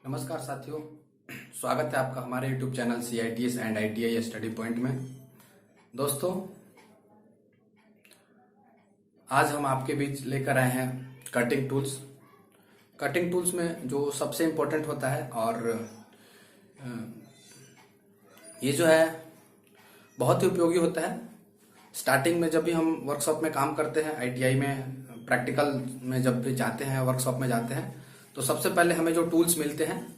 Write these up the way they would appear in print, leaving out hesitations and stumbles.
नमस्कार साथियों, स्वागत है आपका हमारे YouTube channel CITS and ITI study point में। दोस्तों, आज हम आपके बीच लेकर आए हैं कटिंग टूल्स। कटिंग टूल्स में जो सबसे इम्पोर्टेंट होता है और ये जो है बहुत ही उपयोगी होता है। स्टार्टिंग में जब भी हम वर्कशॉप में काम करते हैं, ITI में प्रैक्टिकल में जब भी जाते हैं, वर्कशॉप में जाते हैं, तो सबसे पहले हमें जो टूल्स मिलते हैं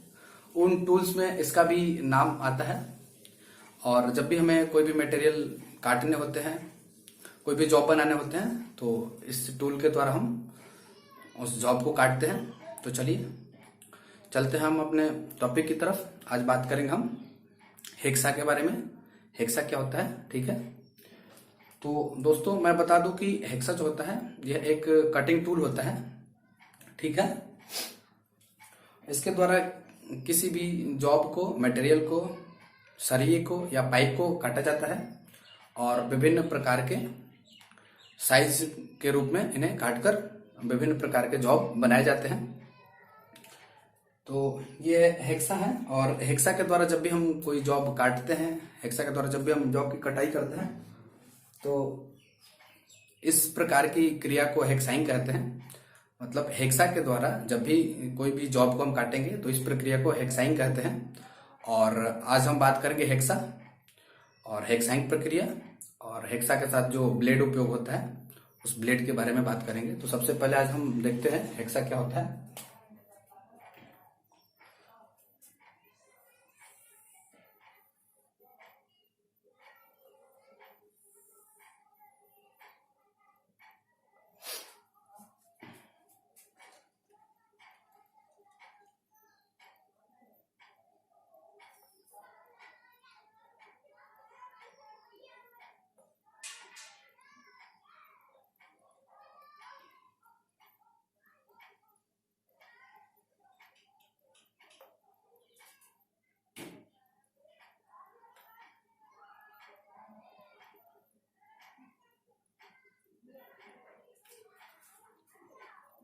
उन टूल्स में इसका भी नाम आता है। और जब भी हमें कोई भी मटेरियल काटने होते हैं, कोई भी जॉब बनाने होते हैं, तो इस टूल के द्वारा हम उस जॉब को काटते हैं। तो चलिए चलते हैं हम अपने टॉपिक की तरफ। आज बात करेंगे हम हेक्सा के बारे में। हेक्सा क्या होता है, ठीक है। तो दोस्तों, मैं बता दूं कि हेक्सा जो होता है यह एक कटिंग टूल होता है, ठीक है। इसके द्वारा किसी भी जॉब को, मटेरियल को, सरिये को या पाइप को काटा जाता है और विभिन्न प्रकार के साइज के रूप में इन्हें काटकर विभिन्न प्रकार के जॉब बनाए जाते हैं। तो ये हेक्सा है और हेक्सा के द्वारा जब भी हम कोई जॉब काटते हैं, हेक्सा के द्वारा जब भी हम जॉब की कटाई करते हैं, तो इस प्रकार की क्रिया को हेक्साइंग कहते हैं। मतलब हेक्सा के द्वारा जब भी कोई भी जॉब को हम काटेंगे तो इस प्रक्रिया को हेक्साइंग कहते हैं। और आज हम बात करेंगे हेक्सा और हेक्साइंग प्रक्रिया, और हेक्सा के साथ जो ब्लेड उपयोग होता है उस ब्लेड के बारे में बात करेंगे। तो सबसे पहले आज हम देखते हैं हेक्सा क्या होता है।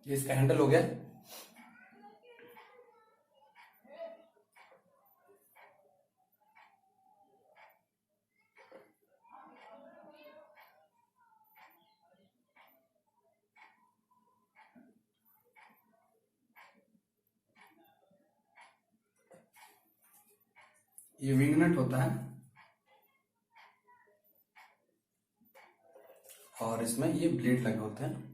ये इसका हैंडल हो गया। ये विंग नट होता है और इसमें ये ब्लेड लगे होते हैं।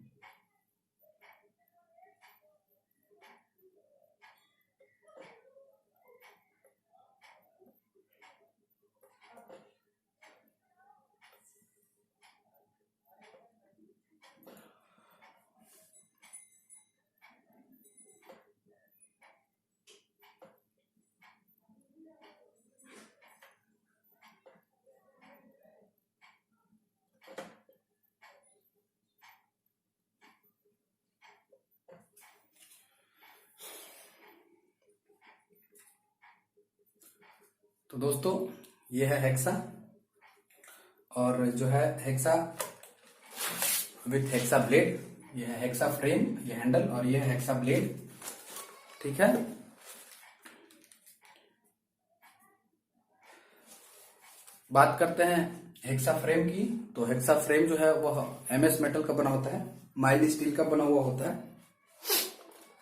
तो दोस्तों, ये है हेक्सा और जो है हेक्सा विथ हेक्सा ब्लेड। ये है हेक्सा फ्रेम, ये हैंडल, और ये है हेक्सा ब्लेड, ठीक है। बात करते हैं हेक्सा फ्रेम की। तो हेक्सा फ्रेम जो है वह MS मेटल का बना होता है, माइल्ड स्टील का बना हुआ होता है।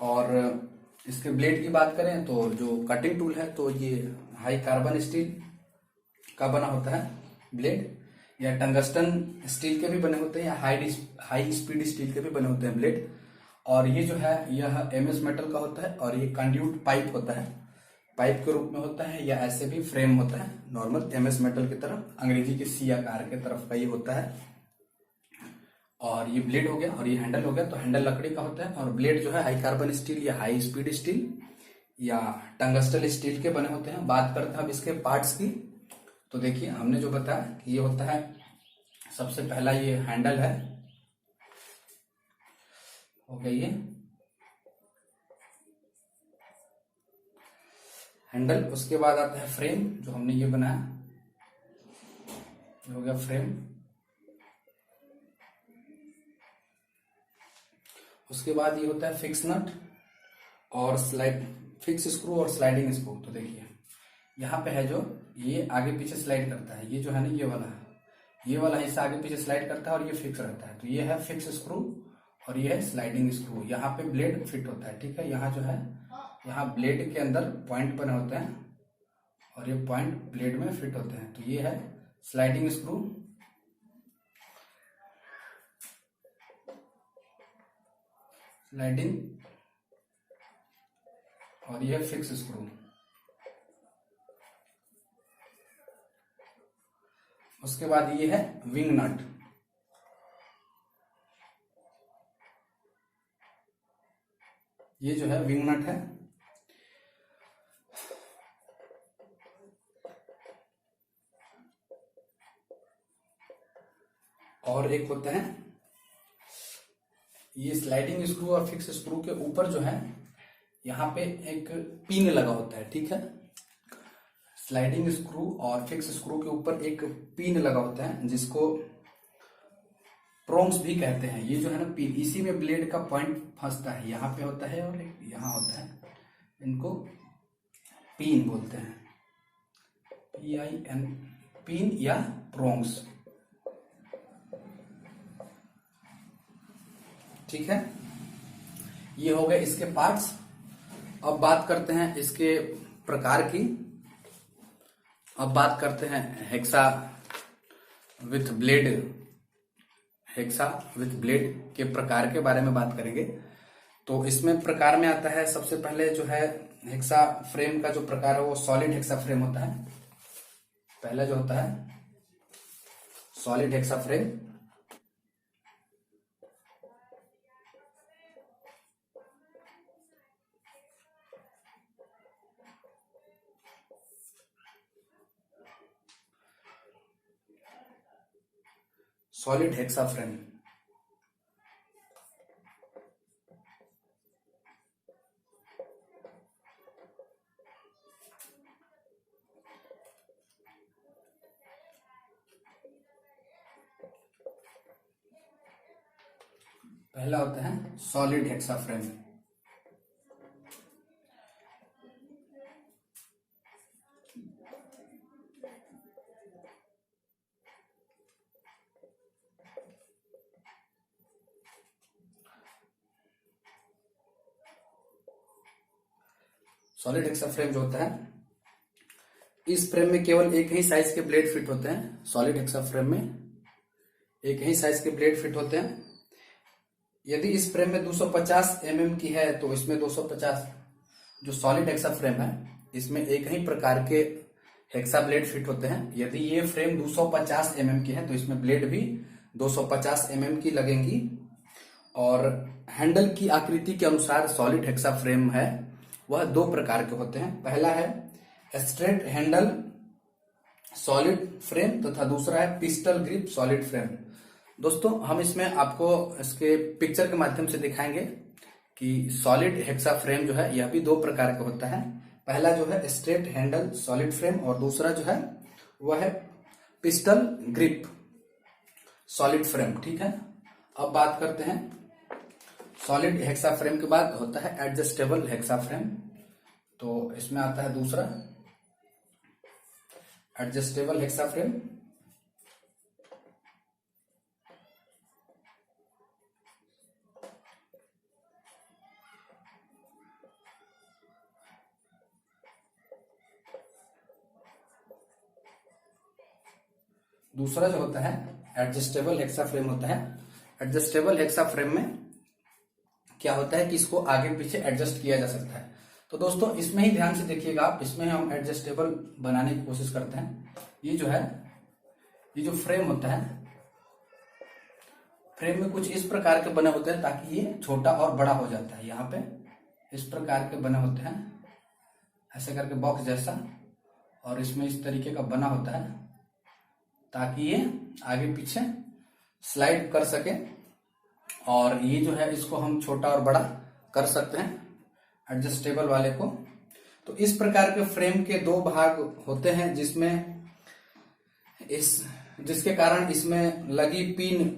और इसके ब्लेड की बात करें तो जो कटिंग टूल है तो ये हाई कार्बन स्टील का बना होता है ब्लेड, या टंगस्टन स्टील के भी बने होते हैं, या हाई स्पीड स्टील के भी बने होते हैं ब्लेड। और ये जो है यह MS मेटल का होता है और ये कंड्यूट पाइप होता है, पाइप के रूप में होता है, या ऐसे भी फ्रेम होता है नॉर्मल MS मेटल की तरफ, अंग्रेजी के C आकार के तरफ का ये होता है। और ये ब्लेड हो गया और ये हैंडल हो गया। तो हैंडल लकड़ी का होता है और ब्लेड जो है हाई कार्बन स्टील या हाई स्पीड स्टील या टंगस्टन स्टील के बने होते हैं। बात करते हैं अब इसके पार्ट्स की। तो देखिए, हमने जो बताया कि ये होता है, सबसे पहला ये हैंडल है, हो गया ये हैंडल। उसके बाद आता है फ्रेम, जो हमने ये बनाया, ये हो गया फ्रेम। उसके बाद ये होता है फिक्स नट और स्लाइड फिक्स स्क्रू और स्लाइडिंग स्क्रू। तो देखिए यहाँ पे है जो ये आगे पीछे स्लाइड करता है, ये जो है ना ये वाला हिस्सा आगे पीछे स्लाइड करता है और ये फिक्स रहता है। तो ये है फिक्स स्क्रू और ये है स्लाइडिंग स्क्रू। यहाँ पे ब्लेड फिट होता है, ठीक है। यहाँ जो है यहाँ ब्लेड के अंदर पॉइंट बने होते हैं और ये पॉइंट ब्लेड में फिट होते हैं। तो ये है स्लाइडिंग स्क्रू, स्लाइडिंग, और ये है फिक्स स्क्रू। उसके बाद ये है विंग नट। ये जो है विंग नट है। और एक होते हैं ये स्लाइडिंग स्क्रू और फिक्स स्क्रू के ऊपर जो है यहाँ पे एक पिन लगा होता है, ठीक है। स्लाइडिंग स्क्रू और फिक्स स्क्रू के ऊपर एक पिन लगा होता है जिसको प्रोंग्स भी कहते हैं। ये जो है ना पिन, इसी में ब्लेड का पॉइंट फंसता है, यहाँ पे होता है और एक यहाँ होता है। इनको पिन बोलते हैं, PIN, पिन या प्रोंग्स, ठीक है। ये हो गए इसके पार्ट्स। अब बात करते हैं इसके प्रकार की। अब बात करते हैं hexa with blade, hexa with blade के प्रकार के बारे में बात करेंगे। तो इसमें प्रकार में आता है, सबसे पहले जो है हेक्सा फ्रेम का जो प्रकार है वो सॉलिड हेक्सा फ्रेम होता है। पहला जो होता है solid hexa frame. Solid hexa frame, पहला होता है solid hexa frame. Solid hexa frame जो होता है, इस फ्रेम में केवल एक ही साइज के ब्लेड फिट होते हैं। सॉलिड हेक्सा फ्रेम में एक ही साइज के ब्लेड फिट होते हैं। यदि इस फ्रेम में 250 mm की है तो इसमें 250, जो सॉलिड हेक्सा फ्रेम है इसमें एक ही प्रकार के हेक्सा ब्लेड फिट होते हैं। यदि ये फ्रेम 250 mm की है तो इसमें ब्लेड भी 250 mm की लगेंगी। और हैंडल की आकृति के अनुसार सॉलिड हेक्सा फ्रेम है वह दो प्रकार के होते हैं। पहला है स्ट्रेट हैंडल सॉलिड फ्रेम तथा दूसरा है पिस्टल ग्रिप सॉलिड फ्रेम। दोस्तों हम इसमें आपको इसके पिक्चर के माध्यम से दिखाएंगे कि सॉलिड हेक्सा फ्रेम जो है यह भी दो प्रकार का होता है। पहला जो है स्ट्रेट हैंडल सॉलिड फ्रेम और दूसरा जो है वह है पिस्टल ग्रिप सॉलिड फ्रेम, ठीक है। अब बात करते हैं सॉलिड हेक्सा फ्रेम के बाद होता है एडजस्टेबल हेक्सा फ्रेम। तो इसमें आता है दूसरा एडजस्टेबल हेक्सा फ्रेम। दूसरा जो होता है एडजस्टेबल हेक्सा फ्रेम होता है। एडजस्टेबल हेक्सा फ्रेम में क्या होता है कि इसको आगे पीछे एडजस्ट किया जा सकता है। तो दोस्तों इसमें ही ध्यान से देखिएगा आप, इसमें हम एडजस्टेबल बनाने की कोशिश करते हैं। ये जो है ये जो फ्रेम होता है, फ्रेम में कुछ इस प्रकार के बने होते हैं ताकि ये छोटा और बड़ा हो जाता है। यहाँ पे इस प्रकार के बने होते हैं ऐसे करके बॉक्स जैसा, और इसमें इस तरीके का बना होता है ताकि ये आगे पीछे स्लाइड कर सके। और ये जो है इसको हम छोटा और बड़ा कर सकते हैं एडजस्टेबल वाले को। तो इस प्रकार के फ्रेम के दो भाग होते हैं जिसके कारण इसमें लगी पिन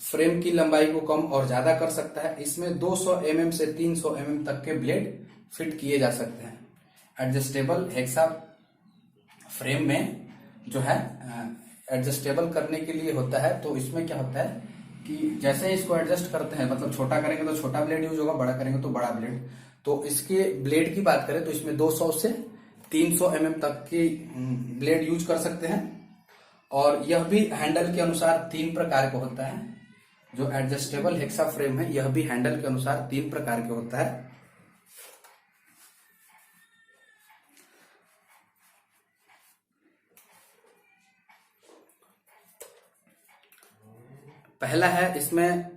फ्रेम की लंबाई को कम और ज्यादा कर सकता है। इसमें 200 mm से 300 mm तक के ब्लेड फिट किए जा सकते हैं। एडजस्टेबल हेक्सा फ्रेम में जो है एडजस्टेबल करने के लिए होता है, तो इसमें क्या होता है कि जैसे इसको एडजस्ट करते हैं, मतलब छोटा करेंगे तो छोटा ब्लेड यूज होगा, बड़ा करेंगे तो बड़ा ब्लेड। तो इसके ब्लेड की बात करें तो इसमें 200 से 300 mm तक की ब्लेड यूज कर सकते हैं। और यह भी हैंडल के अनुसार 3 प्रकार का होता है। जो एडजस्टेबल हेक्सा फ्रेम है यह भी हैंडल के अनुसार 3 प्रकार के होता है। पहला है इसमें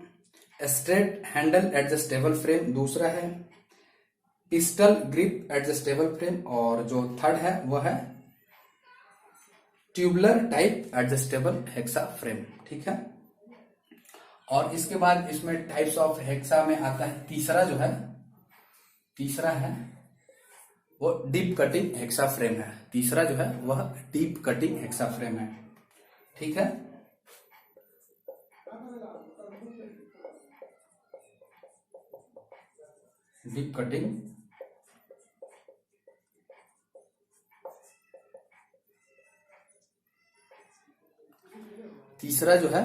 स्ट्रेट हैंडल एडजस्टेबल फ्रेम, दूसरा है पिस्टल ग्रिप एडजस्टेबल फ्रेम, और जो थर्ड है वह है tubular type adjustable hexa frame. ठीक है। और इसके बाद इसमें टाइप्स ऑफ हेक्सा में आता है तीसरा है वो डीप कटिंग हेक्सा फ्रेम है। तीसरा जो है वह डीप कटिंग हेक्सा फ्रेम है। ठीक है। डीप कटिंग तीसरा जो है,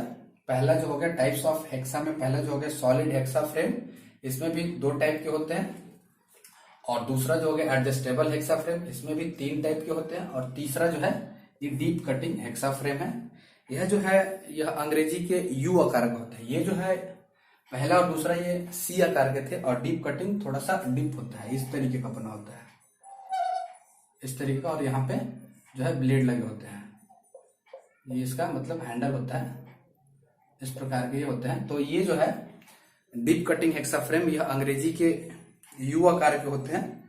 पहला जो हो गया टाइप्स ऑफ हेक्सा में, पहला जो हो गया सॉलिड हेक्सा फ्रेम, इसमें भी 2 टाइप के होते हैं। और दूसरा जो हो गया एडजस्टेबल हेक्सा फ्रेम, इसमें भी 3 टाइप के होते हैं। और तीसरा जो है ये डीप कटिंग हेक्सा फ्रेम है। यह जो है यह अंग्रेजी के यू आकार का होता है। ये जो है पहला और दूसरा ये सी आकार के थे, और डीप कटिंग थोड़ा सा डीप होता है, इस तरीके का बना होता है, इस तरीके का। और यहाँ पे जो है ब्लेड लगे होते हैं, ये इसका मतलब हैंडल होता है, इस प्रकार के ये होते हैं। तो ये जो है डीप कटिंग हेक्सा फ्रेम यह अंग्रेजी के यू आकार के होते हैं,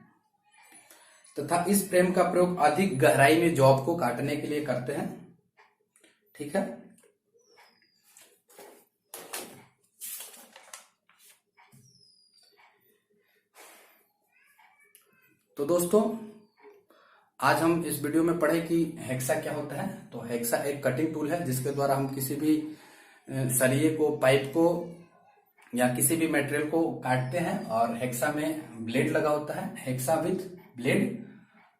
तथा इस फ्रेम का प्रयोग अधिक गहराई में जॉब को काटने के लिए करते हैं। ठीक है। तो दोस्तों आज हम इस वीडियो में पढ़े कि हेक्सा क्या होता है। तो हेक्सा एक कटिंग टूल है जिसके द्वारा हम किसी भी सरिये को, पाइप को या किसी भी मटेरियल को काटते हैं। और हेक्सा में ब्लेड लगा होता है, हेक्सा विथ ब्लेड।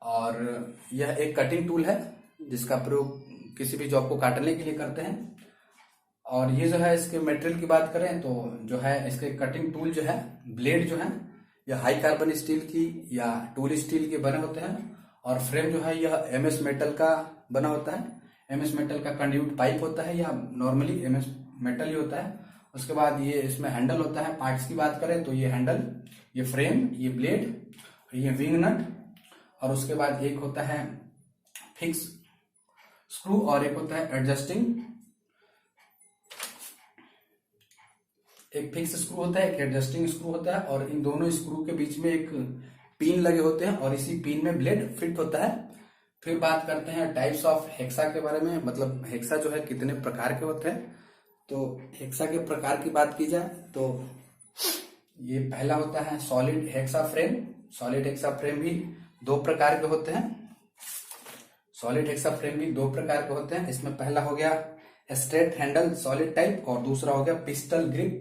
और यह एक कटिंग टूल है जिसका प्रयोग किसी भी जॉब को काटने के लिए करते हैं। और ये जो है इसके मटेरियल की बात करें तो जो है इसके कटिंग टूल जो है, ब्लेड जो है यह हाई कार्बन स्टील की या टूल स्टील के बने होते हैं। और फ्रेम जो है यह एमएस मेटल का बना होता है। एमएस मेटल का कंड्यूट पाइप होता है या नॉर्मली एमएस मेटल ही होता है। उसके बाद ये इसमें हैंडल होता है। पार्ट्स की बात करें तो ये हैंडल, ये फ्रेम, ये ब्लेड, ये विंग नट, और उसके बाद एक होता है फिक्स स्क्रू और एक होता है एडजस्टिंग। एक फिक्स स्क्रू होता है, एक एडजस्टिंग स्क्रू होता है, और इन दोनों स्क्रू के बीच में एक पिन लगे होते हैं और इसी पिन में ब्लेड फिट होता है। फिर बात करते हैं टाइप्स ऑफ हेक्सा के बारे में, मतलब हेक्सा जो है कितने प्रकार के होते हैं। तो हेक्सा के प्रकार की बात की जाए तो ये पहला होता है solid hexa frame. Solid hexa frame भी 2 प्रकार के होते हैं। सॉलिड हेक्सा फ्रेम भी 2 प्रकार के होते हैं। इसमें पहला हो गया स्ट्रेट हैंडल सॉलिड टाइप, और दूसरा हो गया पिस्टल ग्रिप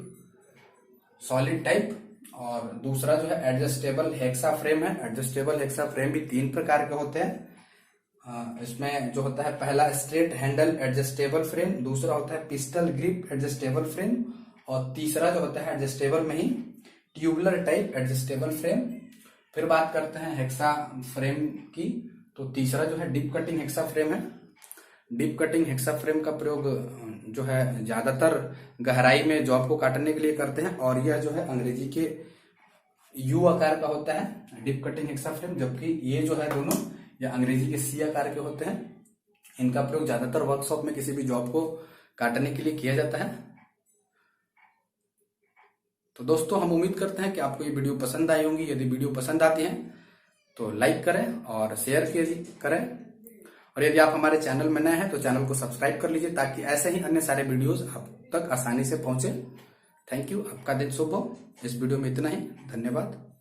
सॉलिड टाइप। और दूसरा जो है एडजस्टेबल हेक्सा फ्रेम है। एडजस्टेबल हेक्सा फ्रेम भी 3 प्रकार के होते हैं। इसमें जो होता है पहला स्ट्रेट हैंडल एडजस्टेबल फ्रेम, दूसरा होता है पिस्टल ग्रिप एडजस्टेबल फ्रेम, और तीसरा जो होता है एडजस्टेबल में ही ट्यूबुलर टाइप एडजस्टेबल फ्रेम। फिर बात करते हैं हेक्सा फ्रेम की, तो तीसरा जो है डीप कटिंग हेक्सा फ्रेम है। डीप कटिंग हेक्सा फ्रेम का प्रयोग जो है ज्यादातर गहराई में जॉब को काटने के लिए करते हैं, और यह जो है अंग्रेजी के यू आकार का होता है डीप कटिंग हेक्सा फ्रेम, जबकि ये जो है दोनों या अंग्रेजी के सी आकार के होते हैं। इनका प्रयोग ज्यादातर वर्कशॉप में किसी भी जॉब को काटने के लिए किया जाता है। तो दोस्तों हम उम्मीद करते हैं कि आपको ये वीडियो पसंद आई होंगी। यदि वीडियो पसंद आती है तो लाइक करें और शेयर करें, और यदि आप हमारे चैनल में नए हैं तो चैनल को सब्सक्राइब कर लीजिए ताकि ऐसे ही अन्य सारे वीडियोस आप तक आसानी से पहुंचे। Thank you. आपका दिन शुभ हो। इस वीडियो में इतना ही। धन्यवाद।